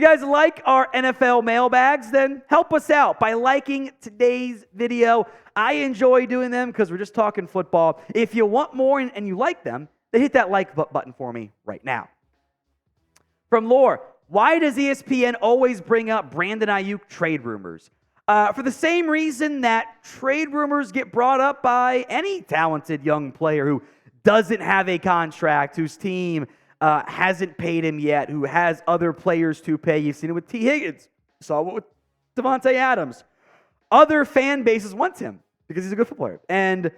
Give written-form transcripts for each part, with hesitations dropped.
you guys like our NFL mailbags, then help us out by liking today's video. I enjoy doing them because we're just talking football. If you want more and you like them, then hit that like button for me right now. From Lore, why does ESPN always bring up Brandon Aiyuk trade rumors? For the same reason that trade rumors get brought up by any talented young player who doesn't have a contract, whose team hasn't paid him yet, who has other players to pay. You've seen it with T. Higgins. You saw it with Devontae Adams. Other fan bases want him because he's a good football player. And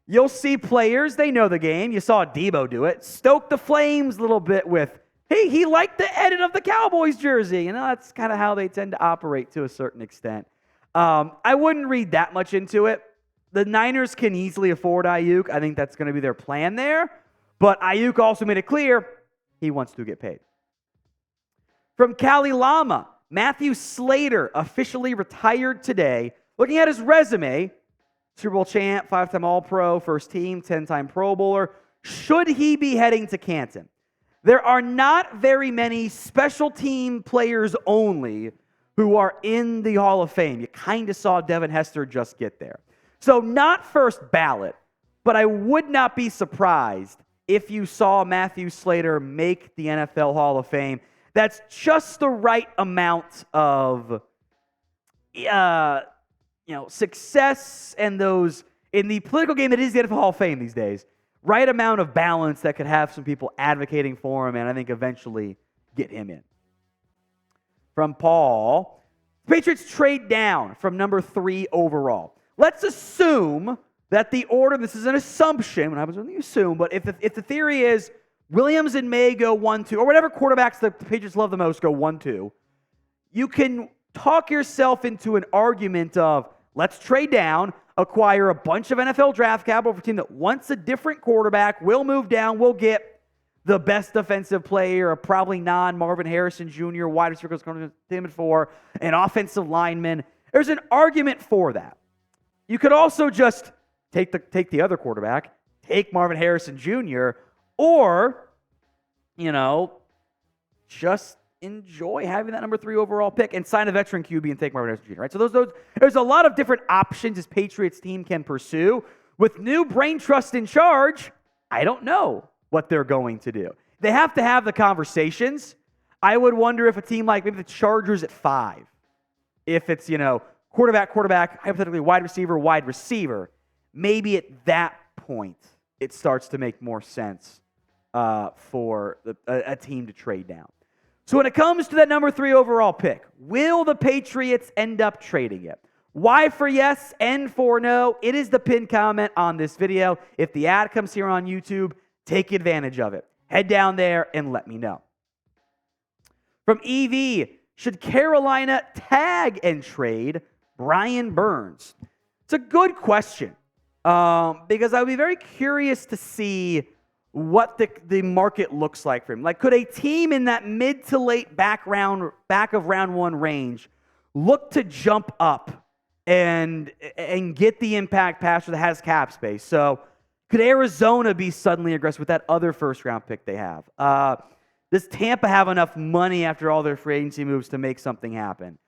you'll see players, they know the game. You saw Debo do it. Stoke the flames a little bit with, hey, he liked the edit of the Cowboys jersey. You know, that's kind of how they tend to operate to a certain extent. I wouldn't read that much into it. The Niners can easily afford Aiyuk. I think that's going to be their plan there. But Aiyuk also made it clear he wants to get paid. From Cali Lama, Matthew Slater officially retired today. Looking at his resume, Super Bowl champ, 5-time All-Pro, first team, 10-time Pro Bowler. Should he be heading to Canton? There are not very many special team players only who are in the Hall of Fame. You kind of saw Devin Hester just get there. So not first ballot, but I would not be surprised if you saw Matthew Slater make the NFL Hall of Fame. That's just the right amount of success and those in the political game that is the NFL Hall of Fame these days. Right amount of balance that could have some people advocating for him and I think eventually get him in. From Paul, Patriots trade down from number 3 overall. Let's assume that the order, this is an assumption, what happens when you assume, but if the theory is Williams and May go 1-2, or whatever quarterbacks the Patriots love the most go 1-2, you can talk yourself into an argument of let's trade down, acquire a bunch of NFL draft capital for a team that wants a different quarterback, we'll move down, we'll get the best defensive player, a probably non-Marvin Harrison Jr., wide receiver going to for an offensive lineman. There's an argument for that. You could also just take the other quarterback, take Marvin Harrison Jr., or, just enjoy having that number 3 overall pick and sign a veteran QB and take Marvin Harrison Jr., right? So there's a lot of different options this Patriots team can pursue. With new brain trust in charge, I don't know what they're going to do. They have to have the conversations. I would wonder if a team like maybe the Chargers at 5, if it's, quarterback, hypothetically wide receiver, maybe at that point it starts to make more sense for a team to trade down. So when it comes to that number 3 overall pick, will the Patriots end up trading it? Y for yes, N for no. It is the pinned comment on this video. If the ad comes here on YouTube, take advantage of it. Head down there and let me know. From EV, should Carolina tag and trade Brian Burns? It's a good question because I would be very curious to see what the market looks like for him. Like, could a team in that mid to late back of round 1 range look to jump up and get the impact passer that has cap space? So could Arizona be suddenly aggressive with that other first-round pick they have? Does Tampa have enough money after all their free agency moves to make something happen?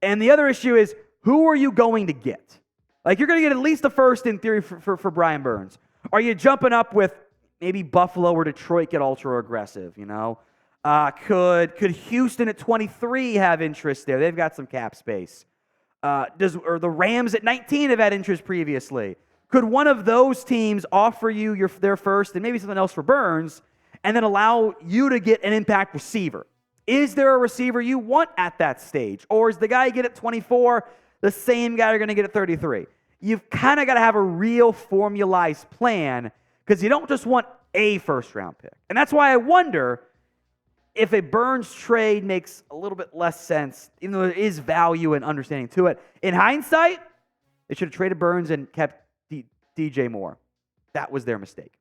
And the other issue is, who are you going to get? Like, you're going to get at least a first in theory for Brian Burns. Are you jumping up with maybe Buffalo or Detroit get ultra-aggressive, Could Houston at 23 have interest there? They've got some cap space. Or the Rams at 19 have had interest previously. Could one of those teams offer you their first and maybe something else for Burns and then allow you to get an impact receiver? Is there a receiver you want at that stage? Or is the guy you get at 24 the same guy you're going to get at 33? You've kind of got to have a real formalized plan because you don't just want a first-round pick. And that's why I wonder if a Burns trade makes a little bit less sense, even though there is value and understanding to it. In hindsight, they should have traded Burns and kept DJ Moore. That was their mistake.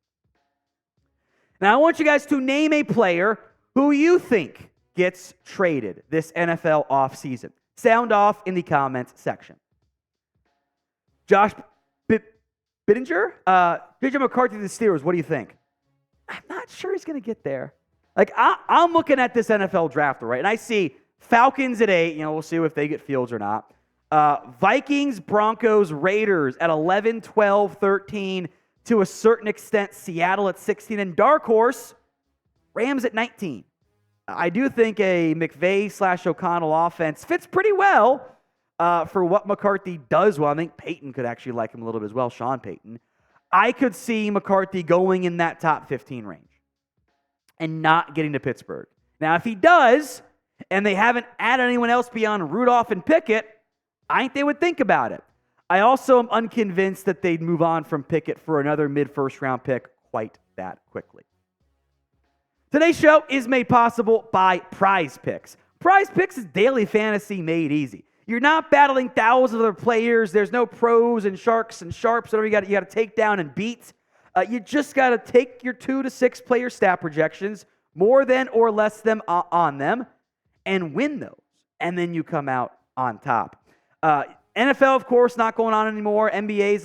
Now, I want you guys to name a player who you think gets traded this NFL offseason. Sound off in the comments section. Josh Bittinger? JJ McCarthy to the Steelers, what do you think? I'm not sure he's going to get there. Like, I'm looking at this NFL draft, right, and I see Falcons at 8. We'll see if they get Fields or not. Vikings, Broncos, Raiders at 11, 12, 13. To a certain extent, Seattle at 16. And dark horse, Rams at 19. I do think a McVay/O'Connell offense fits pretty well for what McCarthy does well. I think Peyton could actually like him a little bit as well, Sean Payton. I could see McCarthy going in that top 15 range and not getting to Pittsburgh. Now, if he does, and they haven't added anyone else beyond Rudolph and Pickett, I think they would think about it. I also am unconvinced that they'd move on from Pickett for another mid-first round pick quite that quickly. Today's show is made possible by Prize Picks. Prize Picks is daily fantasy made easy. You're not battling thousands of other players. There's no pros and sharks and sharps. Whatever you got to take down and beat. You just got to take your 2 to 6 player stat projections, more than or less than on them, and win those. And then you come out on top. NFL, of course, not going on anymore. NBA's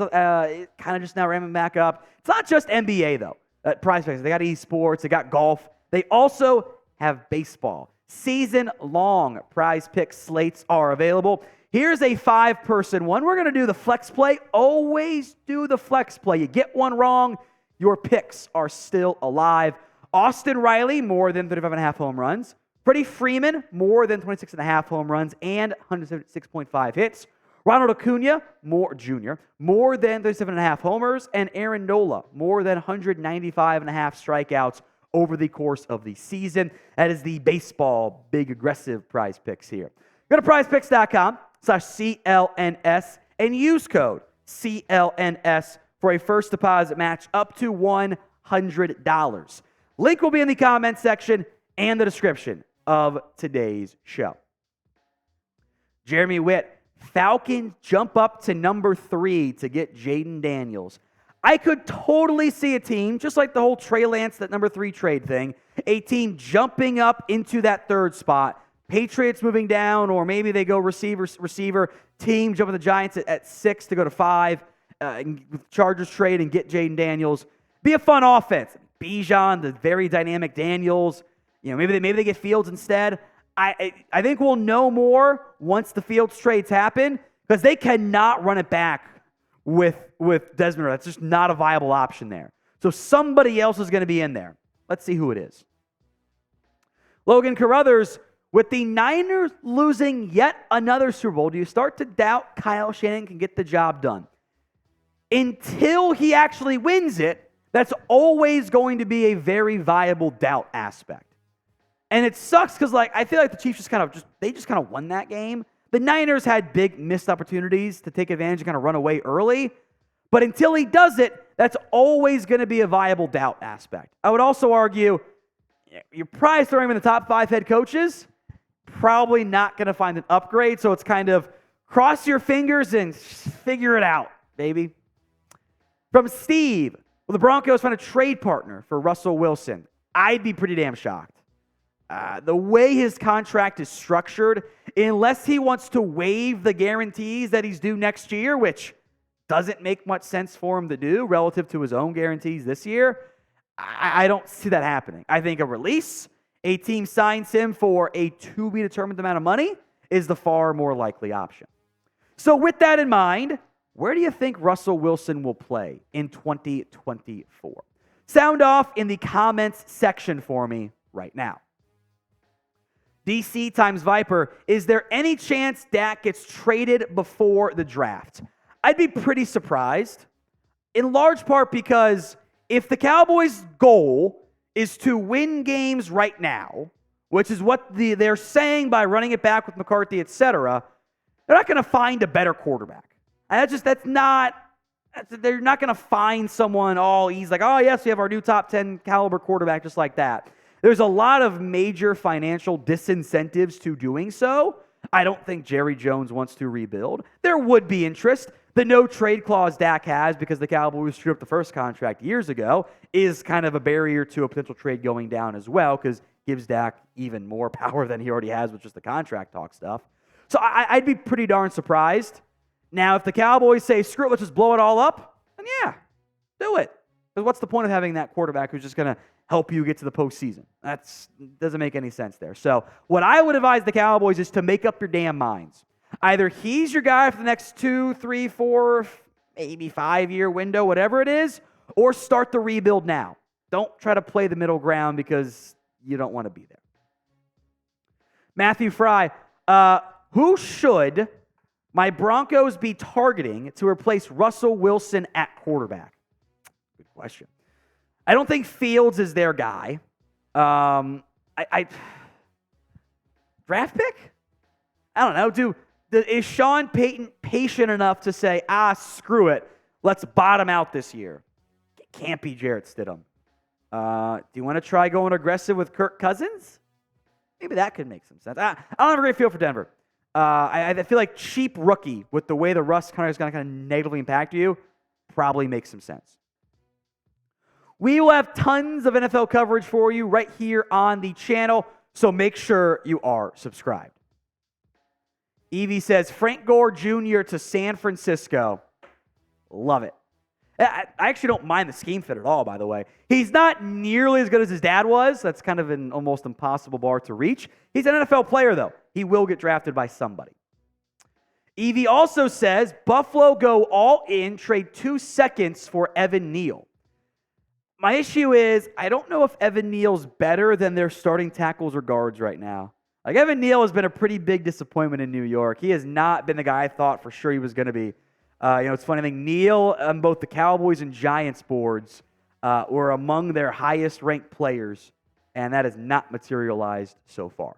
kind of just now ramping back up. It's not just NBA, though. Prize Picks. They got esports. They got golf. They also have baseball. Season-long Prize Pick slates are available. Here's a 5-person one. We're going to do the flex play. Always do the flex play. You get one wrong, your picks are still alive. Austin Riley, more than 35.5 home runs. Freddie Freeman, more than 26.5 home runs and 176.5 hits. Ronald Acuna, Jr., more than 37.5 homers. And Aaron Nola, more than 195.5 strikeouts over the course of the season. That is the baseball big aggressive Prize Picks here. Go to prizepicks.com/CLNS and use code CLNS for a first deposit match up to $100. Link will be in the comment section and the description of today's show. Jeremy Witt, Falcons jump up to number 3 to get Jayden Daniels. I could totally see a team, just like the whole Trey Lance, that number 3 trade thing, a team jumping up into that 3rd spot, Patriots moving down, or maybe they go receiver, team jumping the Giants at 6 to go to 5, Chargers trade and get Jayden Daniels. Be a fun offense. Bijan, the very dynamic Daniels, maybe they get Fields instead. I think we'll know more once the Fields trades happen, because they cannot run it back with Desmond Ridder. That's just not a viable option there. So somebody else is going to be in there. Let's see who it is. Logan Carruthers, with the Niners losing yet another Super Bowl, do you start to doubt Kyle Shanahan can get the job done? Until he actually wins it, that's always going to be a very viable doubt aspect. And it sucks because I feel like the Chiefs just kind of won that game. The Niners had big missed opportunities to take advantage and kind of run away early. But until he does it, that's always going to be a viable doubt aspect. I would also argue you're probably throwing him in the top 5 head coaches. Probably not going to find an upgrade. So it's kind of cross your fingers and figure it out, baby. From Steve, will the Broncos find a trade partner for Russell Wilson? I'd be pretty damn shocked. The way his contract is structured, unless he wants to waive the guarantees that he's due next year, which doesn't make much sense for him to do relative to his own guarantees this year, I don't see that happening. I think a release, a team signs him for a to-be-determined amount of money, is the far more likely option. So with that in mind, where do you think Russell Wilson will play in 2024? Sound off in the comments section for me right now. DC times Viper, is there any chance Dak gets traded before the draft? I'd be pretty surprised, in large part because if the Cowboys' goal is to win games right now, which is what they're saying by running it back with McCarthy, etc., they're not going to find a better quarterback. And they're not going to find someone, he's like, yes, we have our new top 10 caliber quarterback, just like that. There's a lot of major financial disincentives to doing so. I don't think Jerry Jones wants to rebuild. There would be interest. The no trade clause Dak has, because the Cowboys screwed up the first contract years ago, is kind of a barrier to a potential trade going down as well, because it gives Dak even more power than he already has with just the contract talk stuff. So I'd be pretty darn surprised. Now, if the Cowboys say, screw it, let's just blow it all up, then yeah, do it. Because what's the point of having that quarterback who's just going to help you get to the postseason? That doesn't make any sense there. So what I would advise the Cowboys is to make up your damn minds. Either he's your guy for the next 2, 3, 4, maybe 5-year window, whatever it is, or start the rebuild now. Don't try to play the middle ground because you don't want to be there. Matthew Fry, who should my Broncos be targeting to replace Russell Wilson at quarterback? Good question. I don't think Fields is their guy. Draft pick? I don't know. Is Sean Payton patient enough to say, screw it, let's bottom out this year? It can't be Jarrett Stidham. Do you want to try going aggressive with Kirk Cousins? Maybe that could make some sense. I don't have a great feel for Denver. I feel like cheap rookie with the way the Russ is going to kind of negatively impact you probably makes some sense. We will have tons of NFL coverage for you right here on the channel, so make sure you are subscribed. Evie says, Frank Gore Jr. to San Francisco. Love it. I actually don't mind the scheme fit at all, by the way. He's not nearly as good as his dad was. That's kind of an almost impossible bar to reach. He's an NFL player, though. He will get drafted by somebody. Evie also says, Buffalo go all in, trade 2 seconds for Evan Neal. My issue is, I don't know if Evan Neal's better than their starting tackles or guards right now. Like, Evan Neal has been a pretty big disappointment in New York. He has not been the guy I thought for sure he was going to be. It's funny, I think Neal on both the Cowboys and Giants boards were among their highest ranked players, and that has not materialized so far.